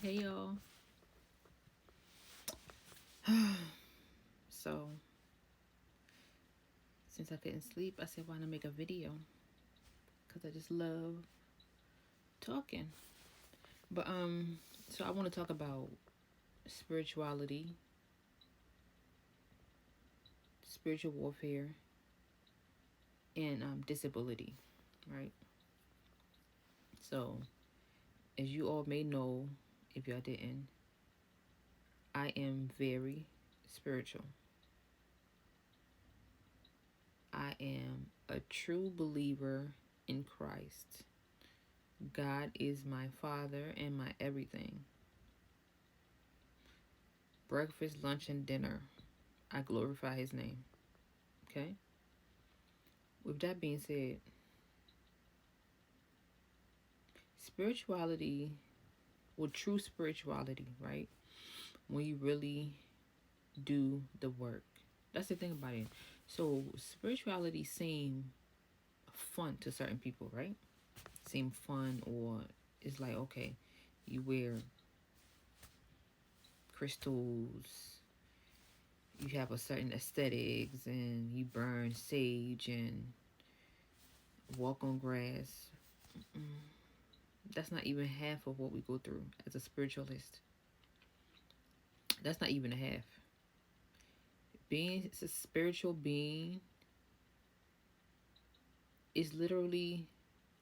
Hey y'all. So, since I couldn't sleep, I said, why not make a video? Because I just love talking. But, so I want to talk about spirituality, spiritual warfare, and disability, right? So, as you all may know, if y'all didn't, I am very spiritual. I am a true believer in Christ. God is my Father and my everything. Breakfast, lunch, and dinner. I glorify His name. Okay? With that being said, spirituality, well, true spirituality, right? When you really do the work. That's the thing about it. So, spirituality seem fun to certain people, right? Seem fun, or it's like, okay, you wear crystals, you have a certain aesthetics, and you burn sage and walk on grass. That's not even half of what we go through as a spiritualist. That's not even a half. Being a spiritual being is literally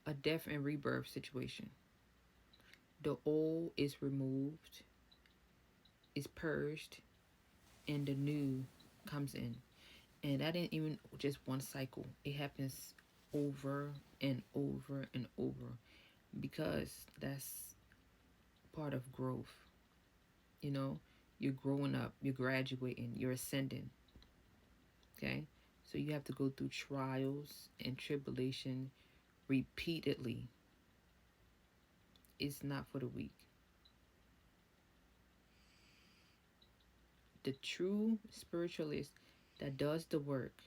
a death and rebirth situation. The old is removed, is purged, and the new comes in. And that ain't even just one cycle. It happens over and over and over because that's part of growth. You know, you're growing up, you're graduating, you're ascending. Okay? So you have to go through trials and tribulation repeatedly. It's not for the weak. The true spiritualist that does the work,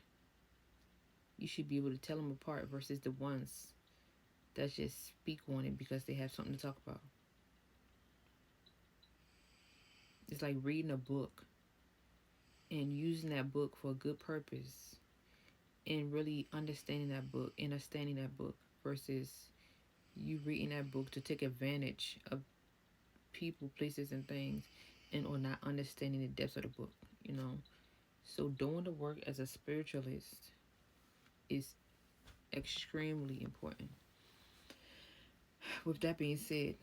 you should be able to tell them apart versus the ones that just speak on it because they have something to talk about. It's like reading a book and using that book for a good purpose and really understanding that book, understanding that book versus you reading that book to take advantage of people, places, and things, and or not understanding the depths of the book, you know. So doing the work as a spiritualist is extremely important. With that being said,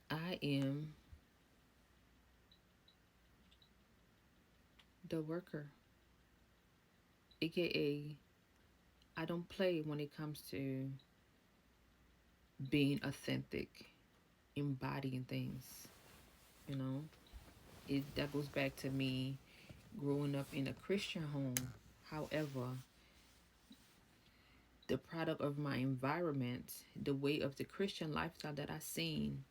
I am the worker, aka I don't play when it comes to being authentic, embodying things. You know, it that goes back to me growing up in a Christian home. However, the product of my environment, the way of the Christian lifestyle that I seen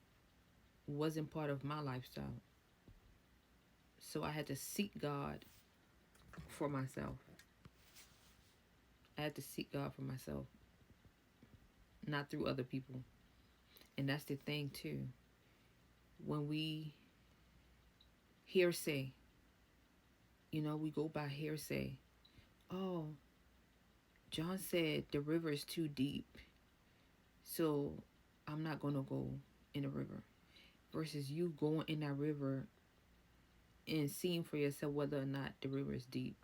wasn't part of my lifestyle. So I had to seek God for myself. I had to seek God for myself, not through other people. And that's the thing too. When we hearsay, we go by hearsay. Oh, John said the river is too deep, so I'm not gonna go in the river. Versus you going in that river and seeing for yourself whether or not the river is deep.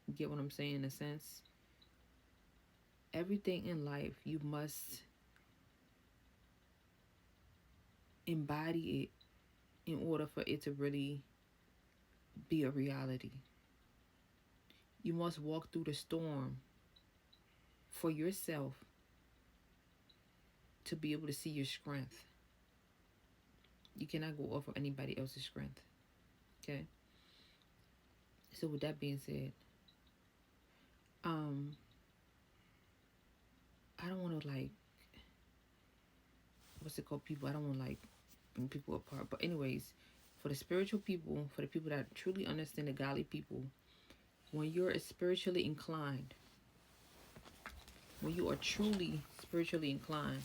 You get what I'm saying in a sense? Everything in life you must embody it in order for it to really be a reality. You must walk through the storm for yourself to be able to see your strength. You cannot go off of anybody else's strength. Okay? So with that being said, um, I don't wanna like what's it called people, I don't wanna like bring people apart. But anyways, for the spiritual people, for the people that truly understand the godly people, when you're spiritually inclined, when you are truly spiritually inclined,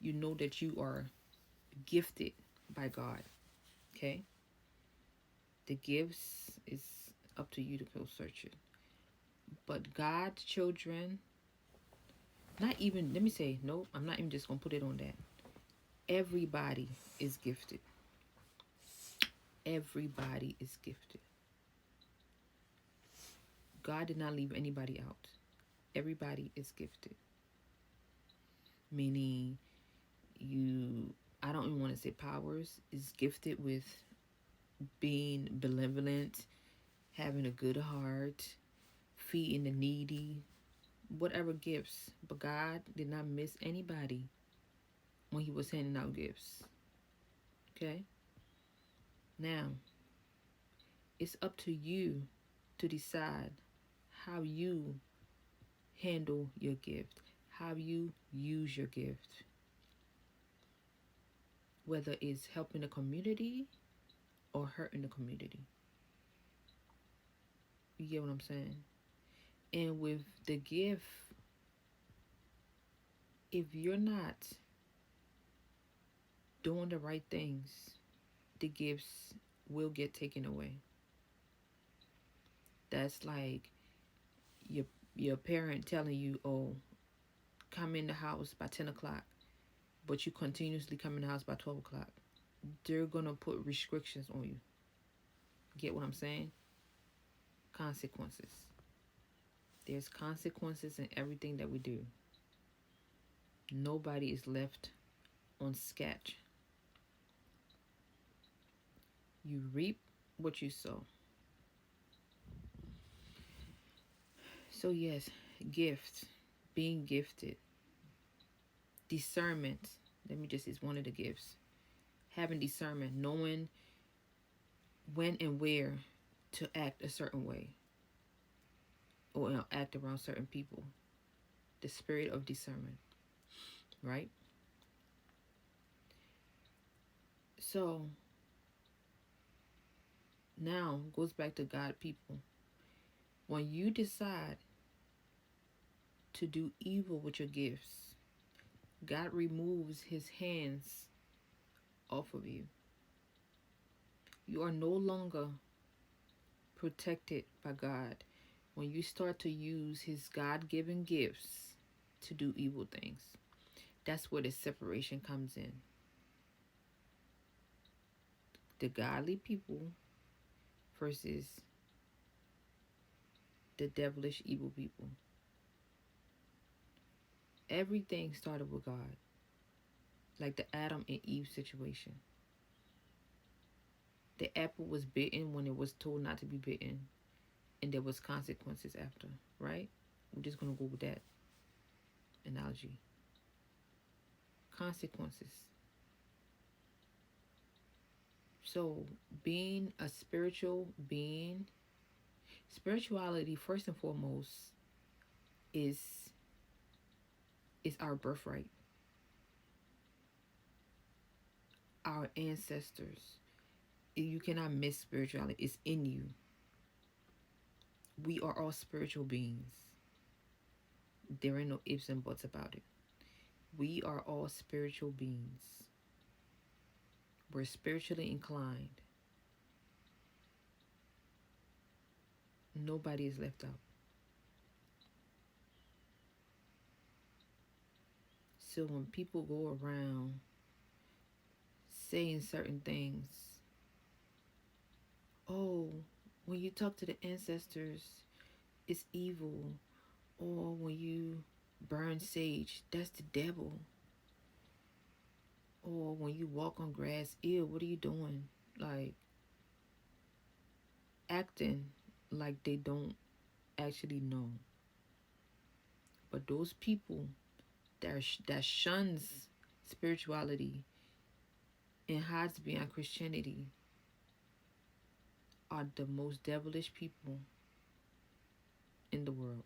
you know that you are gifted by God. Okay? The gifts is up to you to go search it. But God's children, not even, let me say, no, I'm not even just going to put it on that. Everybody is gifted. Everybody is gifted. God did not leave anybody out. Everybody is gifted. Meaning, I don't even want to say powers, is gifted with being benevolent, having a good heart, feeding the needy, whatever gifts. But God did not miss anybody when he was handing out gifts. Okay? Now, it's up to you to decide how you handle your gift, how you use your gift. Whether it's helping the community or hurting the community. You get what I'm saying? And with the gift, if you're not doing the right things, the gifts will get taken away. That's like your parent telling you, oh, come in the house by 10 o'clock, but you continuously come in the house by 12 o'clock. They're going to put restrictions on you. Get what I'm saying? Consequences. There's consequences in everything that we do. Nobody is left on sketch. You reap what you sow. So yes, gift, being gifted. Discernment, is one of the gifts. Having discernment, knowing when and where to act a certain way or act around certain people. The spirit of discernment, right? So now goes back to God people. When you decide to do evil with your gifts, God removes his hands off of you. You are no longer protected by God when you start to use his God-given gifts to do evil things. That's where the separation comes in. The godly people versus the devilish evil people. Everything started with God. Like the Adam and Eve situation. The apple was bitten when it was told not to be bitten. And there was consequences after, right? We're just going to go with that analogy. Consequences. So being a spiritual being, spirituality first and foremost is our birthright. Our ancestors. You cannot miss spirituality. It's in you. We are all spiritual beings. There ain't no ifs and buts about it. We are all spiritual beings. We're spiritually inclined. Nobody is left out. So when people go around saying certain things, oh, when you talk to the ancestors, it's evil. Or when you burn sage, that's the devil. Or when you walk on grass, ew, what are you doing? Like, acting like they don't actually know. But those people that shuns spirituality and hides behind Christianity are the most devilish people in the world.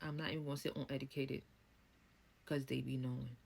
I'm not even going to say uneducated because they be knowing.